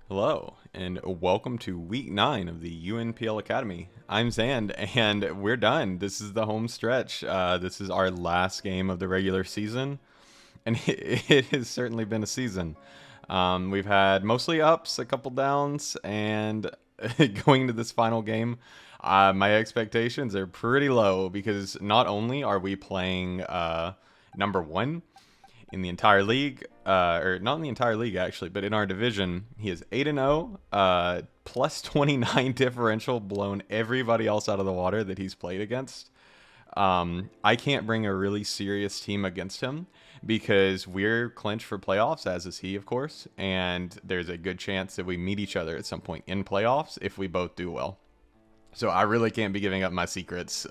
Hello, and welcome to week 9 of the UNPL Academy. I'm Zand, and we're done. This is the home stretch. This is our last game of the regular season, and it has certainly been a season. We've had mostly ups, a couple downs, and going into this final game, my expectations are pretty low because not only are we playing number one, in the entire league, or not in the entire league actually, but in our division, he is 8-0, plus 29 differential, blown everybody else out of the water that he's played against. I can't bring a really serious team against him because we're clinched for playoffs, as is he, of course, and there's a good chance that we meet each other at some point in playoffs if we both do well. So I really can't be giving up my secrets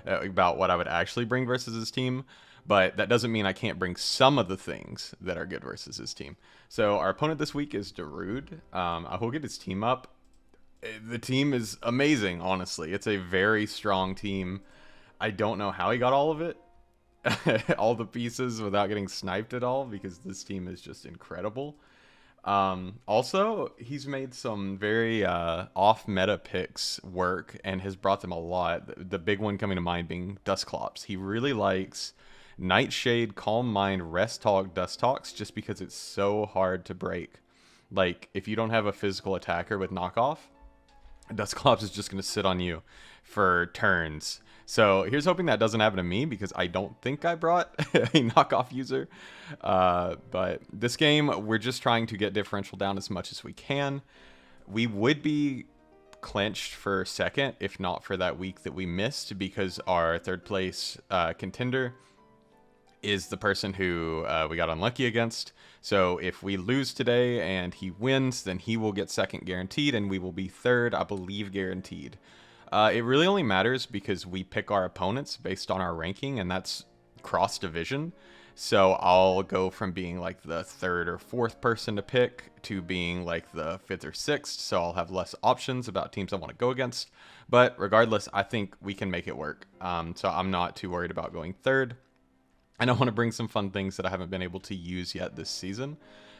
about what I would actually bring versus his team. But that doesn't mean I can't bring some of the things that are good versus his team. So our opponent this week is Darude. I will get his team up. The team is amazing, honestly. It's a very strong team. I don't know how he got all of it, all the pieces without getting sniped at all, because this team is just incredible. Also, he's made some very off-meta picks work and has brought them a lot. The big one coming to mind being Dustclops. He really likes Nightshade, Calm Mind, Rest Talk, Dust Talks just because it's so hard to break. Like, if you don't have a physical attacker with knockoff, Dustclops is just going to sit on you for turns. So here's hoping that doesn't happen to me because I don't think I brought a knockoff user. But this game, we're just trying to get differential down as much as we can. We would be clinched for second if not for that week that we missed because our third place contender is the person who we got unlucky against. So if we lose today and he wins, then he will get second guaranteed and we will be third, I believe, guaranteed. It really only matters because we pick our opponents based on our ranking, and that's cross division. So I'll go from being like the third or fourth person to pick to being like the fifth or sixth. So I'll have less options about teams I want to go against. But regardless, I think we can make it work. So I'm not too worried about going third. And I want to bring some fun things that I haven't been able to use yet this season.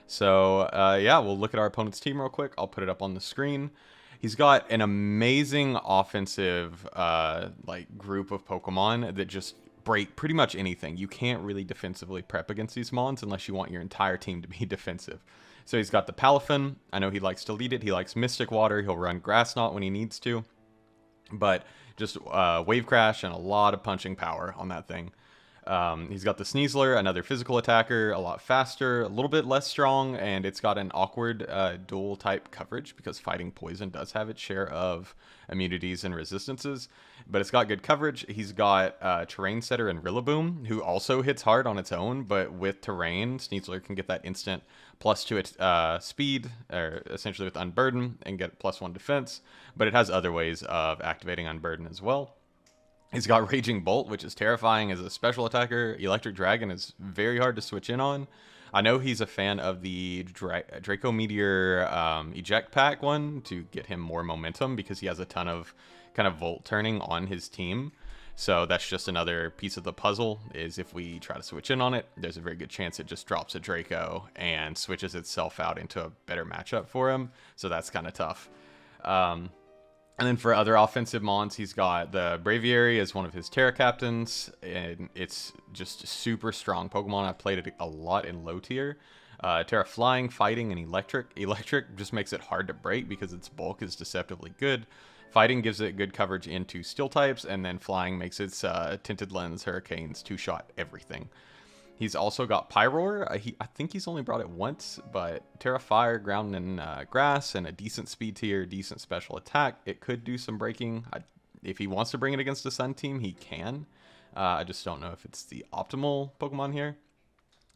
So yeah, we'll look at our opponent's team real quick. I'll put it up on the screen. He's got an amazing offensive like group of Pokemon that just break pretty much anything. You can't really defensively prep against these mons unless you want your entire team to be defensive. So he's got the Palafin. I know he likes to lead it. He likes Mystic Water. He'll run Grass Knot when he needs to. But just Wave Crash and a lot of punching power on that thing. He's got the Sneasler, another physical attacker, a lot faster, a little bit less strong, and it's got an awkward dual type coverage because fighting poison does have its share of immunities and resistances, but it's got good coverage. He's got Terrain Setter and Rillaboom, who also hits hard on its own, but with Terrain, Sneasler can get that instant plus to its speed, or essentially with Unburden, and get +1 defense, but it has other ways of activating Unburden as well. He's got Raging Bolt, which is terrifying as a special attacker. Electric Dragon is very hard to switch in on. I know he's a fan of the Draco Meteor eject pack one to get him more momentum because he has a ton of kind of volt turning on his team. So that's just another piece of the puzzle, is if we try to switch in on it, there's a very good chance it just drops a Draco and switches itself out into a better matchup for him. So that's kind of tough. And then for other offensive mons, he's got the Braviary as one of his Terra Captains, and it's just super strong Pokemon. I've played it a lot in low tier. Terra Flying, Fighting, and Electric. Electric just makes it hard to break because its bulk is deceptively good. Fighting gives it good coverage into Steel types, and then Flying makes its Tinted Lens, Hurricanes, two-shot everything. He's also got Pyroar. I think he's only brought it once, but Terra Fire, Ground, and Grass, and a decent speed tier, decent special attack. It could do some breaking. If he wants to bring it against a Sun team, he can. I just don't know if it's the optimal Pokemon here.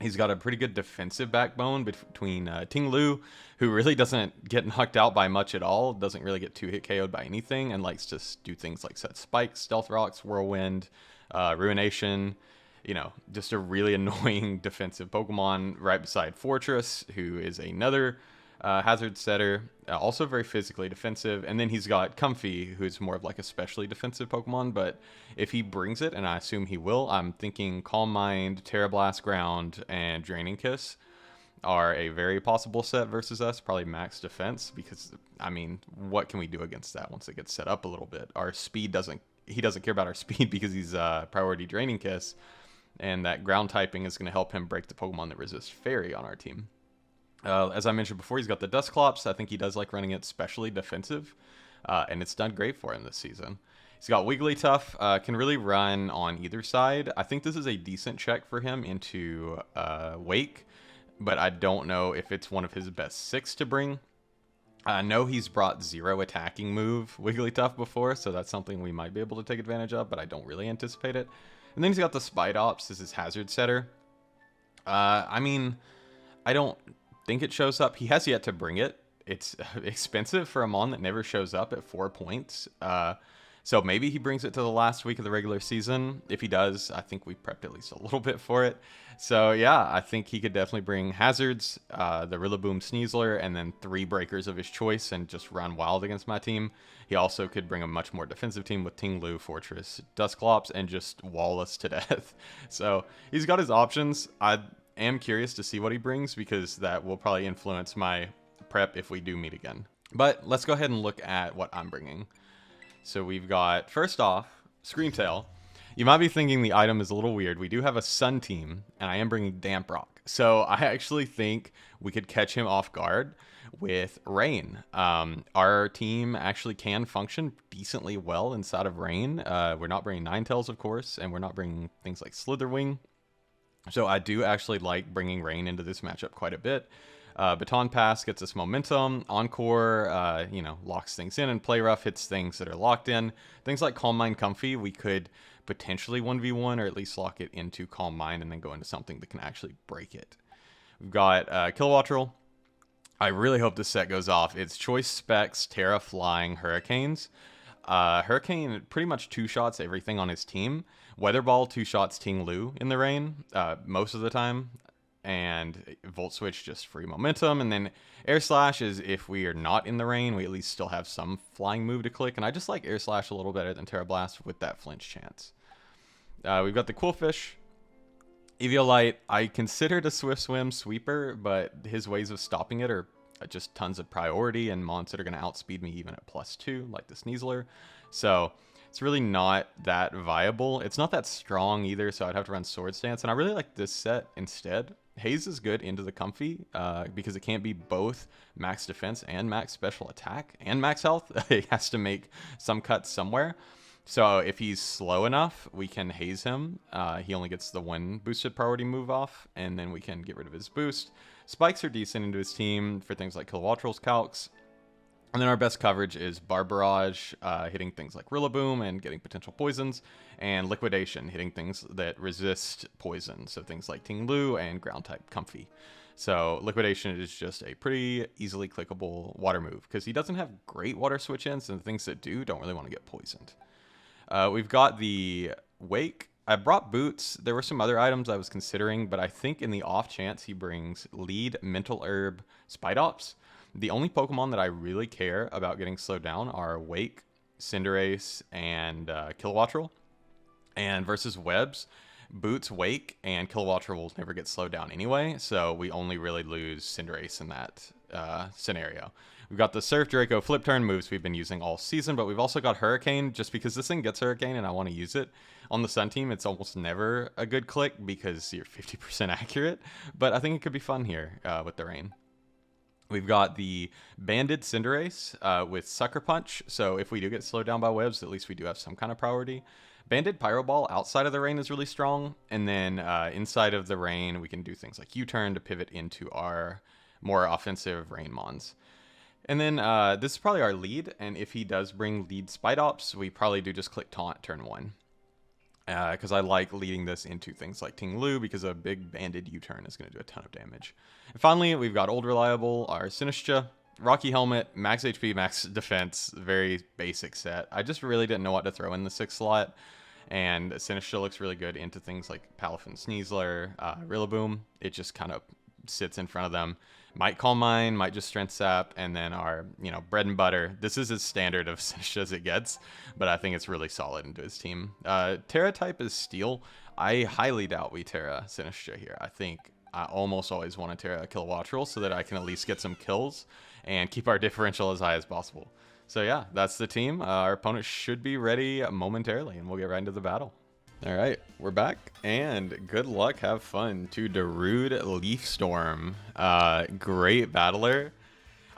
He's got a pretty good defensive backbone between Ting-Lu, who really doesn't get knocked out by much at all, doesn't really get 2-hit KO'd by anything, and likes to do things like set spikes, Stealth Rocks, Whirlwind, Ruination. You know, just a really annoying defensive Pokemon right beside Fortress, who is another hazard setter, also very physically defensive. And then he's got Comfy, who's more of like a specially defensive Pokemon, but if he brings it, and I assume he will, I'm thinking Calm Mind, Terra Blast Ground, and Draining Kiss. are a very possible set versus us, probably max defense, because, I mean, what can we do against that once it gets set up a little bit? Our speed doesn't, he doesn't care about our speed because he's priority draining kiss, and that ground typing is going to help him break the Pokemon that resist Fairy on our team. As I mentioned before, he's got the Dusclops. I think he does like running it especially defensive, and it's done great for him this season. He's got Wigglytuff, can really run on either side. I think this is a decent check for him into Wake, but I don't know if it's one of his best 6 to bring. I know he's brought 0 attacking move Wigglytuff before, so that's something we might be able to take advantage of, but I don't really anticipate it. And then he's got the Spidops as his hazard setter. I mean, I don't think it shows up. He has yet to bring it. It's expensive for a Mon that never shows up at 4 points. So maybe he brings it to the last week of the regular season. If he does, I think we prepped at least a little bit for it. So yeah, I think he could definitely bring hazards, the Rillaboom Sneasler, and then 3 breakers of his choice and just run wild against my team. He also could bring a much more defensive team with Tinglu, Fortress, Dusclops, and just wall us to death. So he's got his options. I am curious to see what he brings because that will probably influence my prep if we do meet again. But let's go ahead and look at what I'm bringing. So we've got, first off, Screamtail. You might be thinking the item is a little weird. We do have a Sun team, and I am bringing Damp Rock. So I actually think we could catch him off guard with Rain. Our team actually can function decently well inside of Rain. We're not bringing Ninetales, of course, and we're not bringing things like Slitherwing. So I do actually like bringing Rain into this matchup quite a bit. Baton Pass gets us momentum. Encore, locks things in, and Play Rough hits things that are locked in. Things like Calm Mind Comfy, we could potentially 1v1 or at least lock it into Calm Mind and then go into something that can actually break it. We've got Kilowattrel. I really hope this set goes off. It's Choice Specs, Terra Flying, Hurricanes. Hurricane pretty much 2-shots everything on his team. Weather Ball 2-shots Tinglu in the rain most of the time. And Volt Switch just free momentum, and then Air Slash is if we are not in the rain, we at least still have some flying move to click, and I just like Air Slash a little better than Terra Blast with that flinch chance. We've got the Quillfish. Eviolite, I considered a Swift Swim sweeper, but his ways of stopping it are just tons of priority, and mons that are going to outspeed me even at +2, like the Sneasler. So it's really not that viable. It's not that strong either, so I'd have to run Swords Dance, and I really like this set instead. Haze is good into the Comfy because it can't be both max defense and max special attack and max health. It has to make some cuts somewhere. So if he's slow enough, we can haze him. He only gets the 1 boosted priority move off, and then we can get rid of his boost. Spikes are decent into his team for things like Kilowattrel's calcs. And then our best coverage is Barbarage, hitting things like Rillaboom and getting potential poisons, and Liquidation, hitting things that resist poison, so things like Tinglu and Ground-type Comfy. So Liquidation is just a pretty easily clickable water move, because he doesn't have great water switch-ins, and the things that do don't really want to get poisoned. We've got the Wake. I brought Boots. There were some other items I was considering, but I think in the off chance he brings Lead, Mental Herb, Spidops. The only Pokemon that I really care about getting slowed down are Wake, Cinderace, and Kilowattrel. And versus Webs, Boots, Wake, and Kilowattrel will never get slowed down anyway, so we only really lose Cinderace in that scenario. We've got the Surf, Draco, Flip Turn moves we've been using all season, but we've also got Hurricane, just because this thing gets Hurricane and I want to use it. On the Sun team, it's almost never a good click because you're 50% accurate, but I think it could be fun here with the rain. We've got the Banded Cinderace with Sucker Punch, so if we do get slowed down by Webs, at least we do have some kind of priority. Banded Pyro Ball outside of the rain is really strong, and then inside of the rain, we can do things like U-Turn to pivot into our more offensive rain mons. And then this is probably our lead, and if he does bring lead Spidops, we probably do just click Taunt turn 1. Because I like leading this into things like Tinglu, because a big banded U-turn is going to do a ton of damage. And finally, we've got Old Reliable, our Sinistcha, Rocky Helmet, max HP, max defense, very basic set. I just really didn't know what to throw in the 6th slot, and Sinistcha looks really good into things like Palafin Sneasler, Rillaboom. It just kind of sits in front of them. Might Calm Mind, might just Strength Sap, and then our, bread and butter. This is as standard of Sinistcha as it gets, but I think it's really solid into his team. Terra type is Steel. I highly doubt we Terra Sinistcha here. I think I almost always want to Terra Kilowattrel so that I can at least get some kills and keep our differential as high as possible. So yeah, that's the team. Our opponent should be ready momentarily, and we'll get right into the battle. All right, we're back, and good luck, have fun to Darude Leafstorm. Great battler.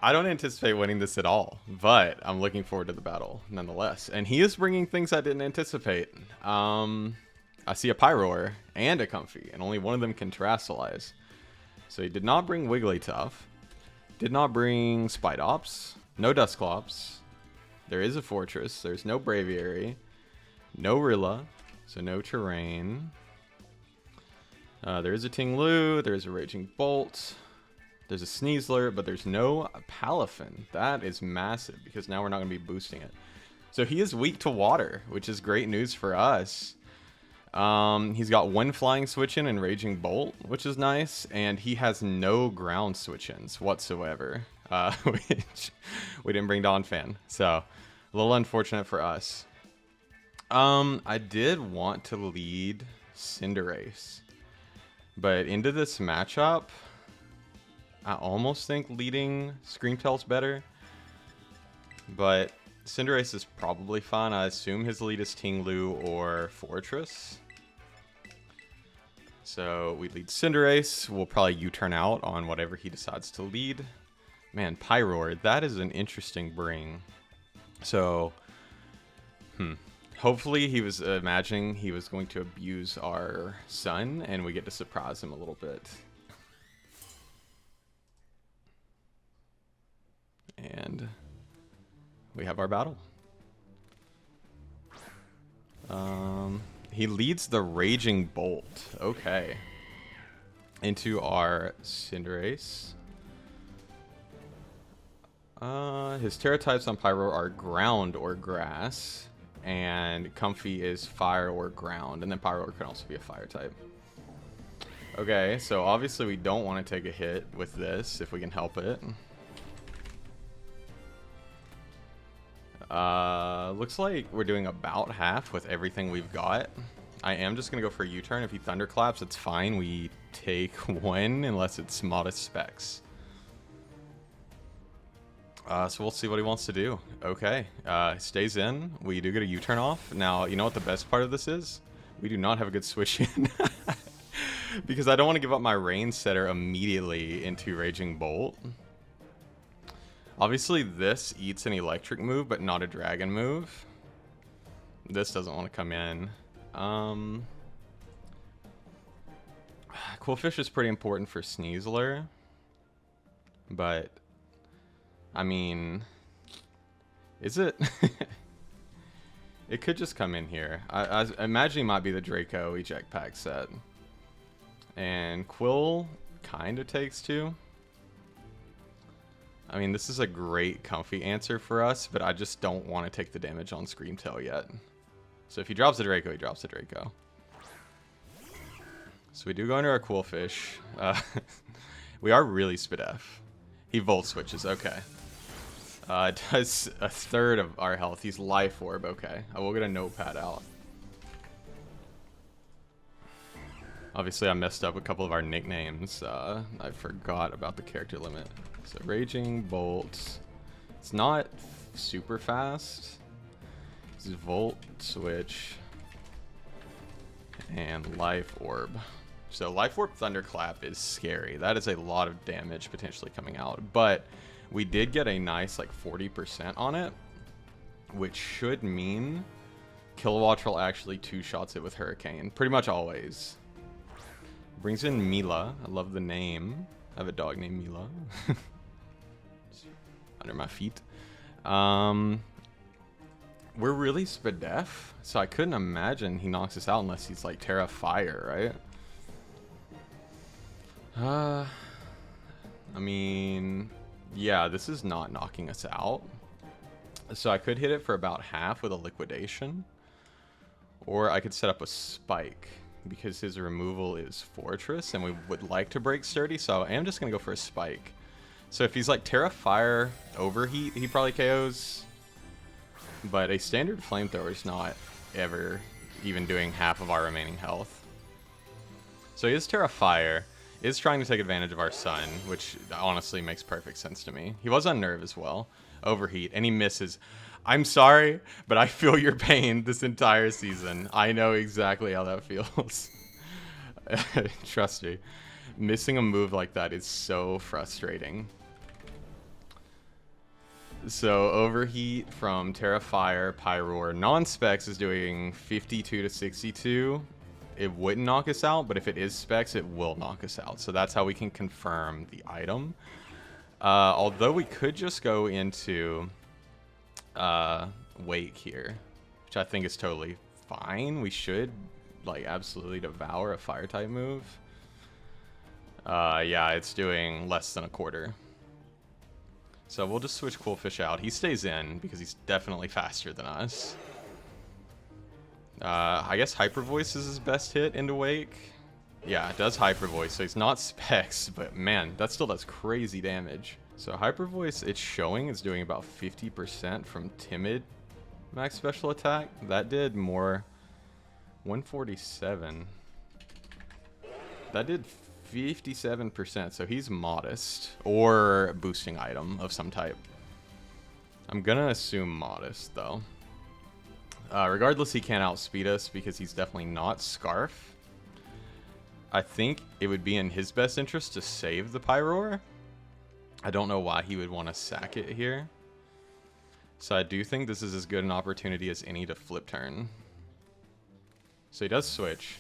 I don't anticipate winning this at all, but I'm looking forward to the battle nonetheless. And he is bringing things I didn't anticipate. I see a Pyroar and a Comfy, and only one of them can Terrasilize. So he did not bring Wigglytuff, did not bring Spidops, no Dusclops. There is a Fortress, there's no Braviary, no Rilla, so no Terrain. There is a Tinglu, there's a Raging Bolt, there's a Sneasler, but there's no Palafin. That is massive, because now we're not going to be boosting it. So he is weak to water, which is great news for us. He's got one flying switch-in and Raging Bolt, which is nice, and he has no ground switch-ins whatsoever, which we didn't bring Donphan, so a little unfortunate for us. I did want to lead Cinderace, but into this matchup, I almost think leading Screamtail's better, but Cinderace is probably fine. I assume his lead is Tinglu or Fortress. So we lead Cinderace. We'll probably U-turn out on whatever he decides to lead. Man, Pyroar, that is an interesting bring. So, hopefully he was imagining he was going to abuse our sun, and we get to surprise him a little bit. And we have our battle. He leads the Raging Bolt. Okay. Into our Cinderace. His Terra types on Pyro are Ground or Grass. And Comfy is Fire or Ground. And then Pyro can also be a Fire type. Okay, so obviously we don't want to take a hit with this if we can help it. Looks like we're doing about half with everything we've got. I am just gonna go for a U-turn. If he thunderclaps, it's fine. We take one unless it's modest specs. So we'll see what he wants to do. Okay, stays in. We do get a U-turn off. Now, you know what the best part of this is? We do not have a good switch in. Because I don't want to give up my Rain Setter immediately into Raging Bolt. Obviously, this eats an electric move, but not a dragon move. This doesn't want to come in. Qwilfish is pretty important for Sneasler. But, I mean, is it? It could just come in here. I imagine it might be the Draco eject pack set. And Quill kind of takes two. I mean, this is a great Comfy answer for us, but I just don't want to take the damage on Screamtail yet. So if he drops the Draco, he drops the Draco. So we do go into our Qwilfish. We are really Spidef. He Volt switches, okay. Does a third of our health. He's Life Orb, okay. I will get a notepad out. Obviously, I messed up a couple of our nicknames. I forgot about the character limit. So, Raging Bolt. It's not super fast. It's Volt Switch. And Life Orb. So, Life Orb Thunderclap is scary. That is a lot of damage potentially coming out. But we did get a nice, like, 40% on it. Which should mean Kilowattrel actually two-shots it with Hurricane. Pretty much always. Brings in Mila. I love the name. I have a dog named Mila. Under my feet. We're really Spidef, so I couldn't imagine he knocks us out unless he's like Terra Fire, right? I mean, yeah, this is not knocking us out. So I could hit it for about half with a Liquidation. Or I could set up a Spike, because his removal is Fortress, and we would like to break Sturdy, so I am just going to go for a Spike. So if he's like Terra Fire Overheat, he probably KOs. But a standard Flamethrower is not ever even doing half of our remaining health. So he is Terra Fire. is trying to take advantage of our sun, which honestly makes perfect sense to me. He was on nerve as well. Overheat, and he misses. I'm sorry, but I feel your pain this entire season. I know exactly how that feels. Trust me. Missing a move like that is so frustrating. So Overheat from Terrafire, Pyroar. Non-specs is doing 52 to 62. It wouldn't knock us out, but if it is specs, it will knock us out. So that's how we can confirm the item. Although we could just go into Wake here, which I think is totally fine. We should like absolutely devour a fire type move. Yeah, it's doing less than a quarter. So we'll just switch Coolfish out. He stays in because he's definitely faster than us. I guess Hyper Voice is his best hit into Wake. Yeah, it does Hyper Voice, so he's not specs, but man, that still does crazy damage. So Hyper Voice, it's showing it's doing about 50% from Timid max special attack. That did more, 147. That did 57%, so he's modest or boosting item of some type. I'm gonna assume modest though. Regardless, he can't outspeed us because he's definitely not Scarf. I think it would be in his best interest to save the Pyroar. I don't know why he would want to sack it here. So I do think this is as good an opportunity as any to flip turn. So he does switch.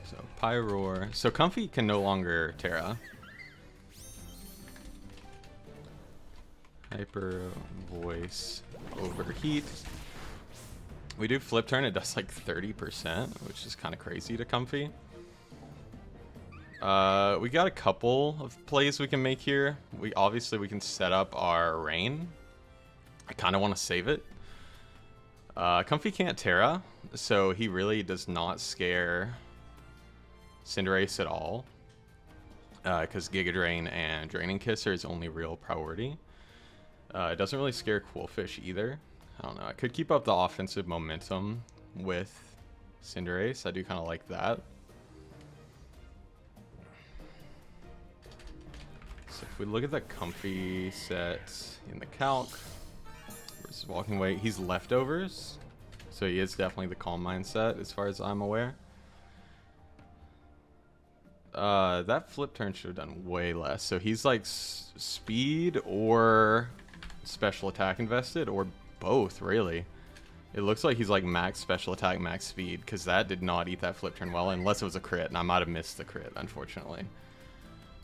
So Pyroar. So Comfy can no longer Terra. Hyper Voice, Overheat. We do flip turn, it does like 30%, which is kind of crazy to Comfy. We got a couple of plays we can make here. We can set up our Rain. I kind of want to save it. Comfy can't Terra, so he really does not scare Cinderace at all. Because Giga Drain and Draining Kiss are his only real priority. It doesn't really scare Coolfish either. I don't know. I could keep up the offensive momentum with Cinderace. I do kind of like that. So if we look at the Comfy set in the calc versus Walking Away, he's leftovers. So he is definitely the Calm Mindset as far as I'm aware. That flip turn should have done way less. So he's like speed or special attack invested, or both really. It looks like he's like max special attack, max speed, because that did not eat that flip turn well, unless it was a crit, and I might have missed the crit, unfortunately.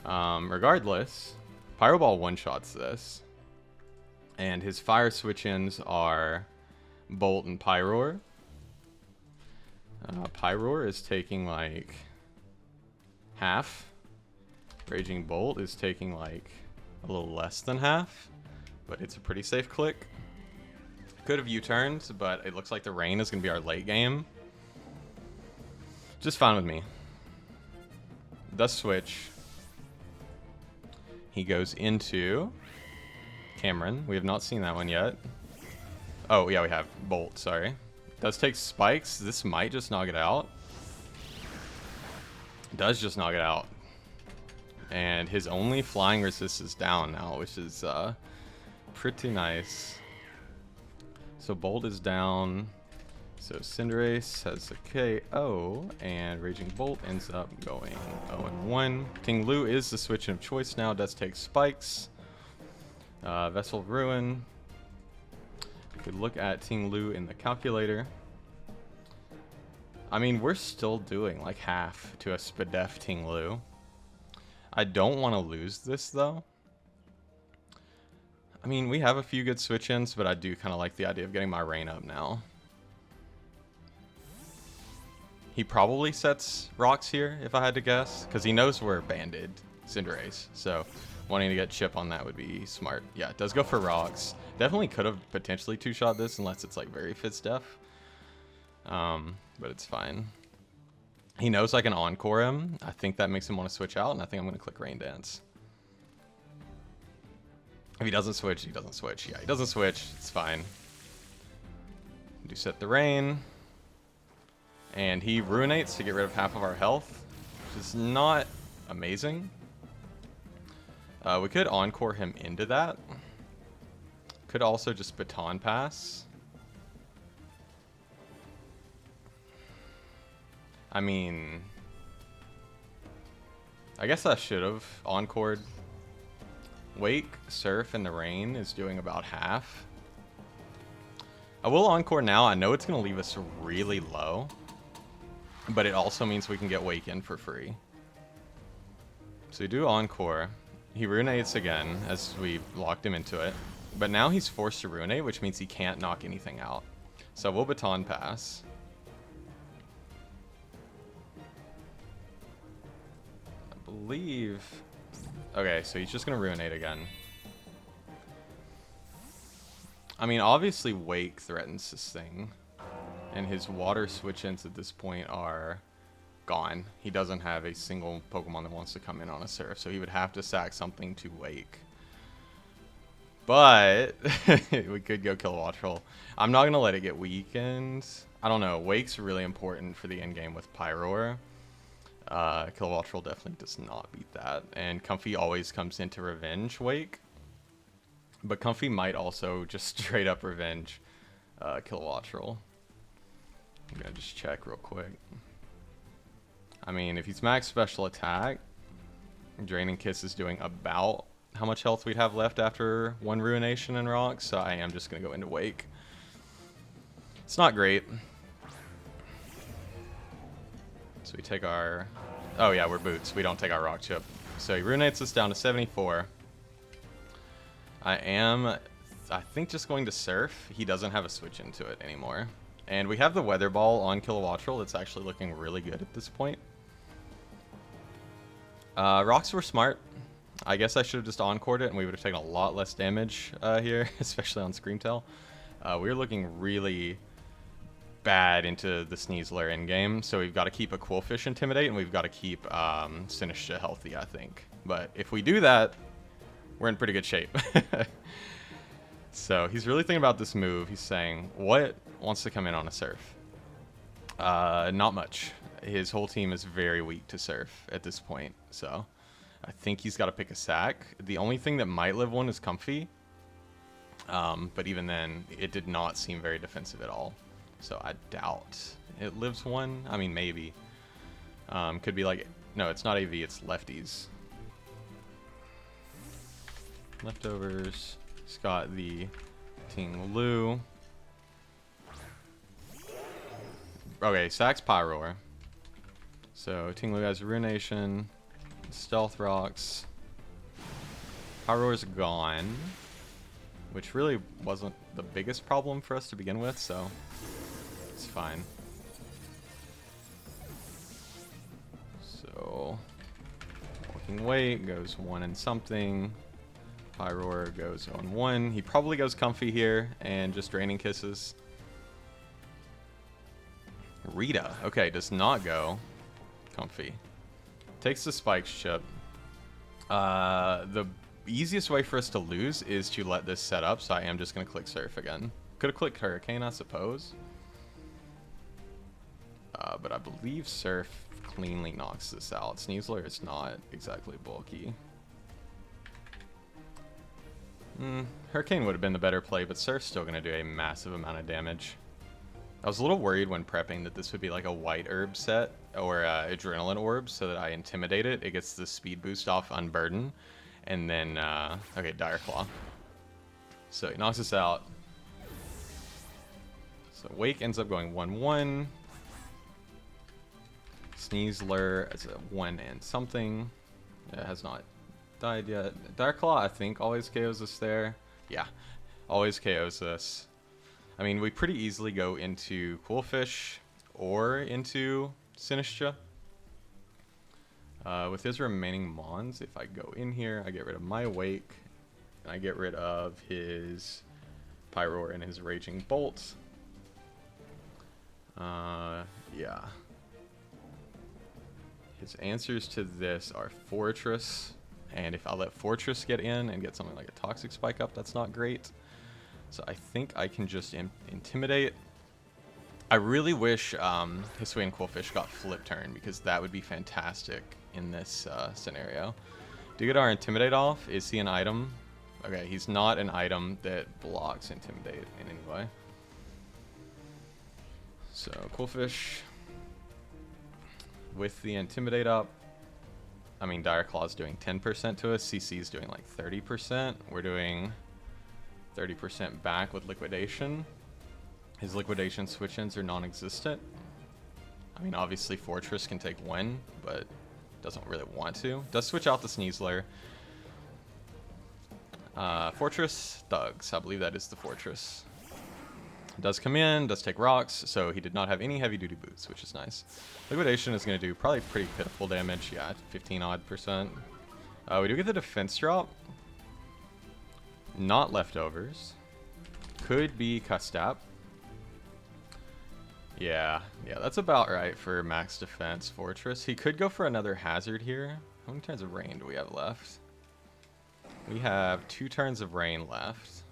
Regardless, Pyro Ball one-shots this, and his fire switch-ins are Bolt and Pyroar. Pyroar is taking like half. Raging Bolt is taking like a little less than half, but it's a pretty safe click. Could have U-turned, but it looks like the Rain is going to be our late game. Just fine with me. Does switch. He goes into Cameron. We have not seen that one yet. Oh, yeah, we have. Bolt, sorry. Does take Spikes. This might just knock it out. Does just knock it out. And his only flying resist is down now, which is pretty nice. So Bolt is down. So Cinderace has a KO, and Raging Bolt ends up going 0-1. Ting Lu is the switch of choice now. Does take Spikes. Vessel of Ruin. If we look at Ting Lu in the calculator, I mean, we're still doing like half to a Spadef Ting Lu. I don't want to lose this though. I mean, we have a few good switch-ins, but I do kind of like the idea of getting my Rain up now. He probably sets Rocks here, if I had to guess, because he knows we're banded Cinderace. So wanting to get Chip on that would be smart. Yeah, it does go for Rocks. Definitely could have potentially two-shot this unless it's like very Fitzdef. But it's fine. He knows I can Encore him. I think that makes him want to switch out, and I think I'm going to click Rain Dance. If he doesn't switch, he doesn't switch. Yeah, he doesn't switch. It's fine. Do set the Rain. And he ruinates to get rid of half of our health, which is not amazing. We could encore him into that. Could also just baton pass. I mean, I guess I should have encored. Wake, Surf, and the Rain is doing about half. I will encore now. I know it's going to leave us really low, but it also means we can get Wake in for free. So we do encore. He ruinates again as we locked him into it. But now he's forced to ruinate, which means he can't knock anything out. So we'll baton pass. I believe... Okay, so he's just going to ruinate again. I mean, obviously Wake threatens this thing. And his water switch-ins at this point are gone. He doesn't have a single Pokemon that wants to come in on a Surf, so he would have to sack something to Wake. But we could go Kilowattrel. I'm not going to let it get weakened. I don't know. Wake's really important for the end game with Pyroar. Kilowattrel definitely does not beat that. And Comfy always comes into Revenge Wake. But Comfy might also just straight up Revenge Kilowattrel. I'm going to just check real quick. I mean, if he's max special attack, Draining Kiss is doing about how much health we'd have left after one Ruination and Rock, so I am just going to go into Wake. It's not great. So we take our... Oh yeah, we're Boots. We don't take our Rock Chip. So he Ruinates us down to 74. I think, just going to Surf. He doesn't have a switch into it anymore. And we have the Weather Ball on Kilowattrel. That's actually looking really good at this point. Rocks were smart. I guess I should have just encored it and we would have taken a lot less damage here, especially on Screamtail. We were looking really bad into the Sneasler endgame, so we've got to keep a Quillfish Intimidate and we've got to keep Sinistcha healthy, I think. But if we do that, we're in pretty good shape. So he's really thinking about this move. He's saying, what wants to come in on a Surf? Not much. His whole team is very weak to Surf at this point, so I think he's got to pick a sack. The only thing that might live one is Comfy, but even then, it did not seem very defensive at all. So I doubt it lives one. I mean, maybe. Could be like... No, it's not AV, it's lefties. Leftovers. He's got the Ting Lu. Okay, sacks Pyroar. So Ting Lu has Ruination. Stealth Rocks. Pyroar's gone, which really wasn't the biggest problem for us to begin with, so it's fine. So Walking Weight goes 1 and something. Pyroar goes on 1. He probably goes Comfy here and just Draining Kisses. Rita, okay, does not go Comfy. Takes the Spikes chip. The easiest way for us to lose is to let this set up, so I am just going to click Surf again. Could have clicked Hurricane, I suppose. But I believe Surf cleanly knocks this out. Sneasler is not exactly bulky. Hurricane would have been the better play, but Surf's still going to do a massive amount of damage. I was a little worried when prepping that this would be like a white herb set or adrenaline orb so that I intimidate it. It gets the speed boost off Unburden. And then, okay, Dire Claw. So he knocks us out. So Wake ends up going 1-1. Sneasler is a 1 and something. It has not died yet. Dire Claw, I think, always KOs us there. Yeah, always KOs us. I mean, we pretty easily go into Quillfish or into Sinistcha. With his remaining Mons, if I go in here, I get rid of my Wake, and I get rid of his Pyroar and his Raging Bolt. Yeah. His answers to this are Fortress, and if I let Fortress get in and get something like a Toxic Spike up, that's not great. So I think I can just Intimidate I really wish Hisui and Quillfish got flip turn, because that would be fantastic in this scenario. Do you get our Intimidate off? Is he an item? Okay, he's not an item that blocks Intimidate in any way. So Quillfish with the Intimidate up. I mean, Dire Claw's doing 10% to us. CC's doing like 30%. We're doing 30% back with Liquidation. His Liquidation switch-ins are non-existent. I mean, obviously Fortress can take one, but doesn't really want to. Does switch out the Sneasler. Fortress Thugs. I believe that is the Fortress. Does come in, does take rocks, so he did not have any heavy-duty boots, which is nice. Liquidation is going to do probably pretty pitiful damage. Yeah, 15-odd%. We do get the defense drop. Not leftovers. Could be Custap. Yeah, that's about right for max defense Fortress. He could go for another hazard here. How many turns of rain do we have left? We have 2 turns of rain left.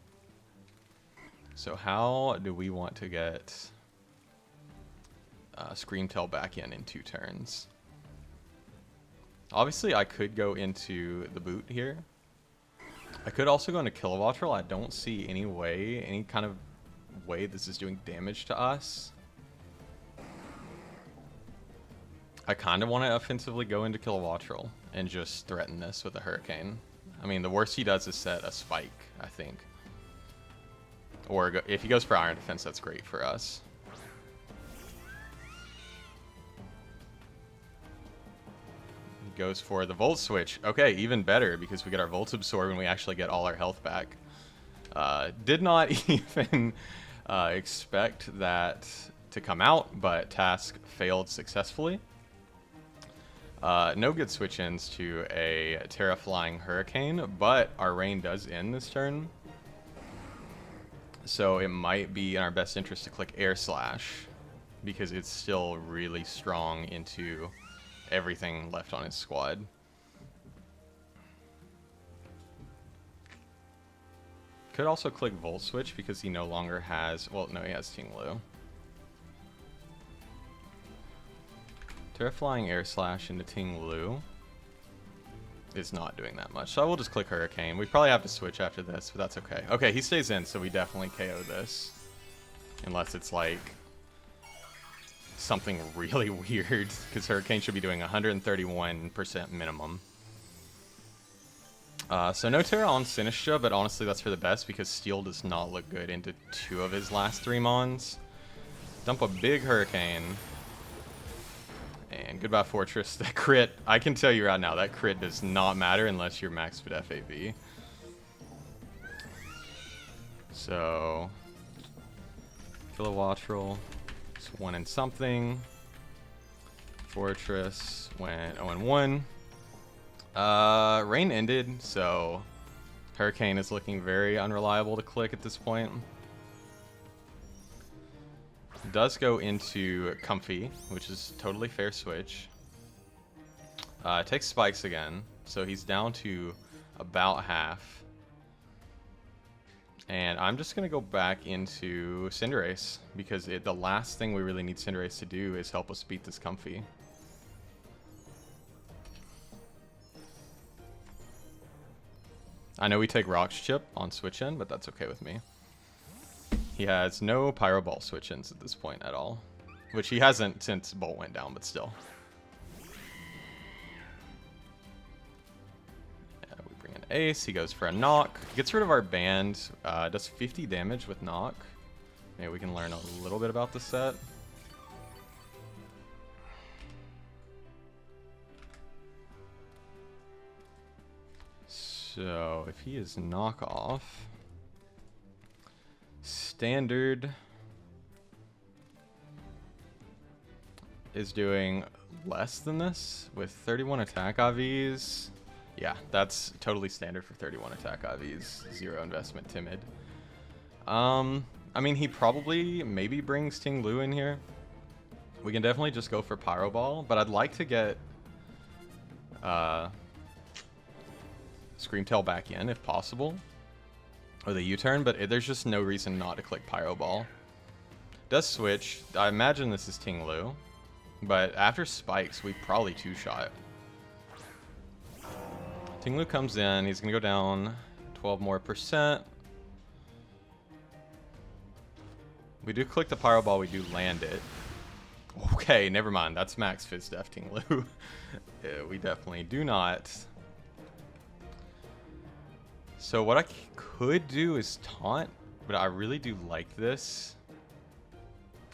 So how do we want to get Screamtail back in 2 turns? Obviously, I could go into the boot here. I could also go into Kilowattrel. I don't see any kind of way this is doing damage to us. I kind of want to offensively go into Kilowattrel and just threaten this with a Hurricane. I mean, the worst he does is set a Spike, I think. Or if he goes for Iron Defense, that's great for us. He goes for the Volt Switch. Okay, even better, because we get our Volt Absorb and we actually get all our health back. Did not even expect that to come out, but task failed successfully. No good switch-ins to a Terra Flying Hurricane, but our rain does end this turn. So it might be in our best interest to click Air Slash, because it's still really strong into everything left on his squad. Could also click Volt Switch because he no longer has, well, no, he has Tinglu. Terraflying Air Slash into Tinglu is not doing that much, so I will just click Hurricane. We probably have to switch after this, but that's okay. Okay, he stays in, so we definitely KO this. Unless it's like something really weird, because Hurricane should be doing 131% minimum. So no Terra on Sinistra, but honestly that's for the best because Steel does not look good into 2 of his last 3 Mons. Dump a big Hurricane. And goodbye Fortress. That crit, I can tell you right now, that crit does not matter unless you're maxed with FAV. So, Kilowattrel, it's 1 and something. Fortress went 0-1. Rain ended, so Hurricane is looking very unreliable to click at this point. Does go into Comfy, which is totally fair switch. Takes spikes again, so he's down to about half. And I'm just gonna go back into Cinderace because the last thing we really need Cinderace to do is help us beat this Comfy. I know we take Rock's Chip on switch in, but that's okay with me. He has no Pyro Ball switch-ins at this point at all. Which he hasn't since Bolt went down, but still. Yeah, we bring in Ace, he goes for a Knock. Gets rid of our band, does 50 damage with Knock. Maybe we can learn a little bit about the set. So, if he is Knock Off... Standard is doing less than this with 31 attack IVs. Yeah, that's totally standard for 31 attack IVs. 0 investment timid. I mean, he probably maybe brings Tinglu in here. We can definitely just go for Pyro Ball, but I'd like to get Screamtail back in if possible. Or the U-turn, but there's just no reason not to click Pyro Ball. Does switch. I imagine this is Ting Lu. But after spikes, we probably two-shot. Ting Lu comes in. He's going to go down 12 more %. We do click the Pyro Ball. We do land it. Okay, never mind. That's max Fizz Def Ting Lu. Yeah, we definitely do not. So what I could do is taunt, but I really do like this.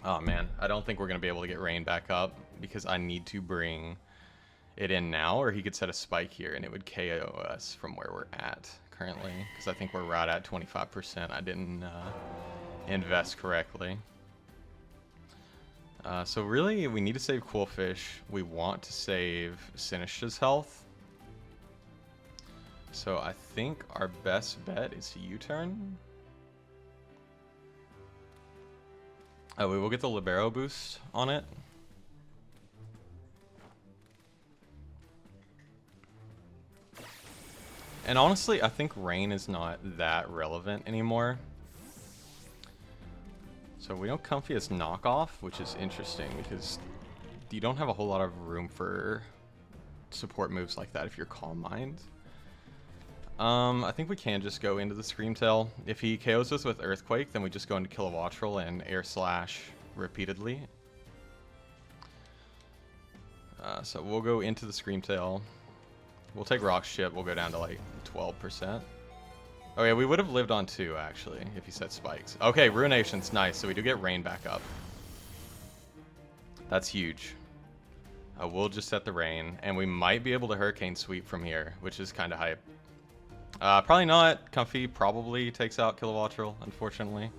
Oh man, I don't think we're going to be able to get Rain back up because I need to bring it in now, or he could set a spike here and it would KO us from where we're at currently, because I think we're right at 25%. I didn't invest correctly. So really, we need to save Coolfish. We want to save Sinish's health. So I think our best bet is to U-turn. We will get the Libero boost on it. And honestly, I think Rain is not that relevant anymore. So we know Comfy is knockoff, which is interesting because you don't have a whole lot of room for support moves like that if you're Calm Mind. I think we can just go into the Scream Tail. If he KOs us with Earthquake, then we just go into Kilowattrel and Air Slash repeatedly. So we'll go into the Scream Tail. We'll take Rock Chip. We'll go down to like 12%. Oh yeah, we would have lived on 2 actually if he set spikes. Okay, Ruination's nice, so we do get Rain back up. That's huge. We'll just set the Rain, and we might be able to Hurricane Sweep from here, which is kind of hype. Probably not. Comfy probably takes out Kilowattrel, unfortunately.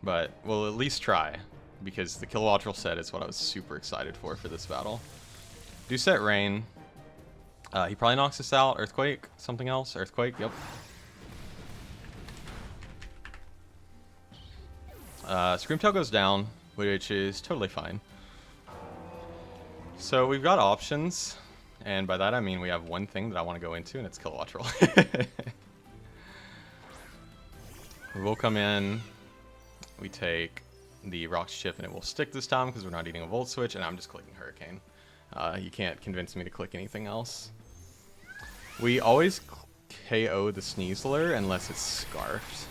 But we'll at least try, because the Kilowattrel set is what I was super excited for this battle. Do set Rain. He probably knocks us out. Earthquake? Something else? Earthquake? Yep. Screamtail goes down, which is totally fine. So we've got options, and by that I mean we have one thing that I want to go into, and it's Kilowattrel. We'll come in, we take the Rock's Chip, and it will stick this time because we're not eating a Volt Switch, and I'm just clicking Hurricane. You can't convince me to click anything else. We always KO the Sneasler unless it's Scarfed.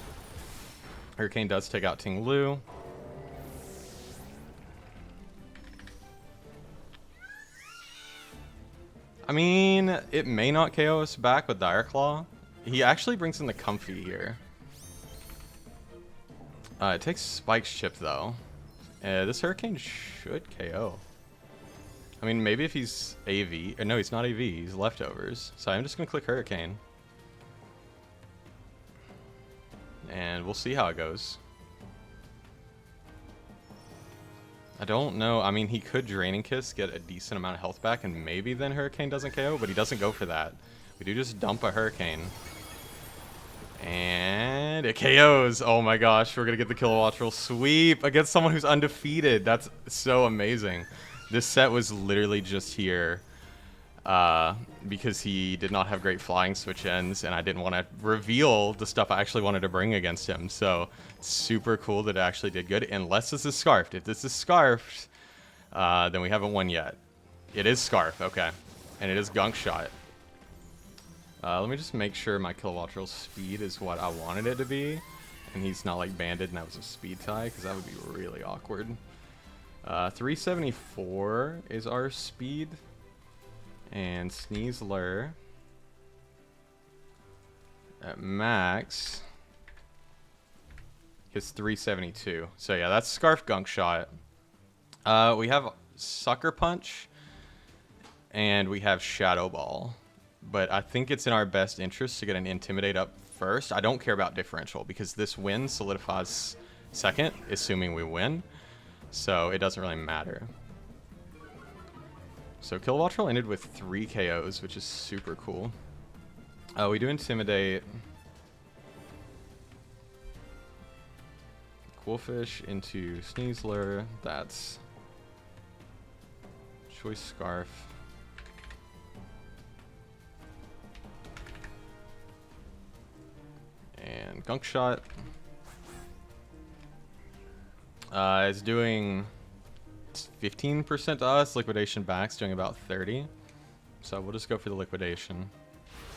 Hurricane does take out Ting Lu. I mean, it may not KO us back with Dire Claw. He actually brings in the Comfy here. It takes Spike's Chip, though. This Hurricane should KO. I mean, maybe if he's AV... Or no, he's not AV. He's Leftovers. So I'm just going to click Hurricane. And we'll see how it goes. I don't know. I mean, he could Draining Kiss, get a decent amount of health back, and maybe then Hurricane doesn't KO, but he doesn't go for that. We do just dump a Hurricane. And it KOs. Oh my gosh, we're going to get the Kilowattrel sweep against someone who's undefeated. That's so amazing. This set was literally just here because he did not have great flying switch ends, and I didn't want to reveal the stuff I actually wanted to bring against him. So super cool that it actually did good, unless this is Scarfed. If this is Scarfed, then we haven't won yet. It is Scarf, okay. And it is Gunk Shot. Let me just make sure my Kilowattrel's speed is what I wanted it to be, and he's not like banded and that was a speed tie, because that would be really awkward. 374 is our speed, and Sneasler at max is 372. So yeah, that's Scarf Gunk Shot. We have Sucker Punch, and we have Shadow Ball. But I think it's in our best interest to get an Intimidate up first. I don't care about differential because this win solidifies second, assuming we win. So it doesn't really matter. So Kilowattrel ended with 3 KOs, which is super cool. We do Intimidate. Coolfish into Sneasler. That's Choice Scarf. Gunk Shot. It's doing 15% to us. Liquidation back's doing about 30. So we'll just go for the liquidation.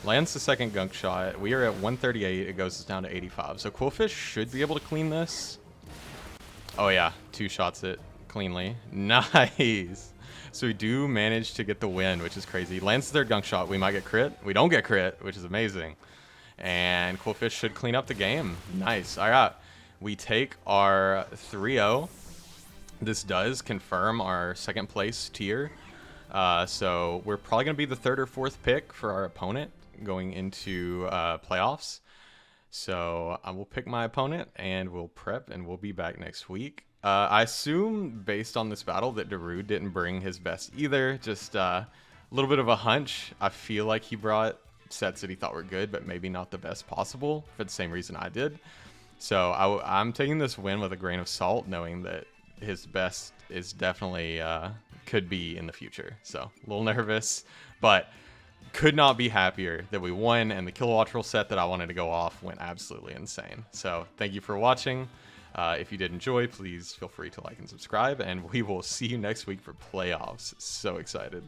Lands the second Gunk Shot. We are at 138. It goes down to 85. So Quillfish should be able to clean this. Oh yeah, 2 shots it cleanly. Nice. So we do manage to get the win, which is crazy. Lands the third Gunk Shot. We might get crit. We don't get crit, which is amazing. And Quillfish should clean up the game. Nice. All right. We take our 3-0. This does confirm our second place tier. So we're probably going to be the 3rd or 4th pick for our opponent going into playoffs. So I will pick my opponent and we'll prep and we'll be back next week. I assume based on this battle that Darude didn't bring his best either. Just a little bit of a hunch. I feel like he brought sets that he thought were good, but maybe not the best possible for the same reason I did. So I'm taking this win with a grain of salt, knowing that his best is definitely could be in the future. So a little nervous, but could not be happier that we won, and the Kilowattrel set that I wanted to go off went absolutely insane. So thank you for watching. If you did enjoy, please feel free to like and subscribe, and we will see you next week for playoffs. So excited.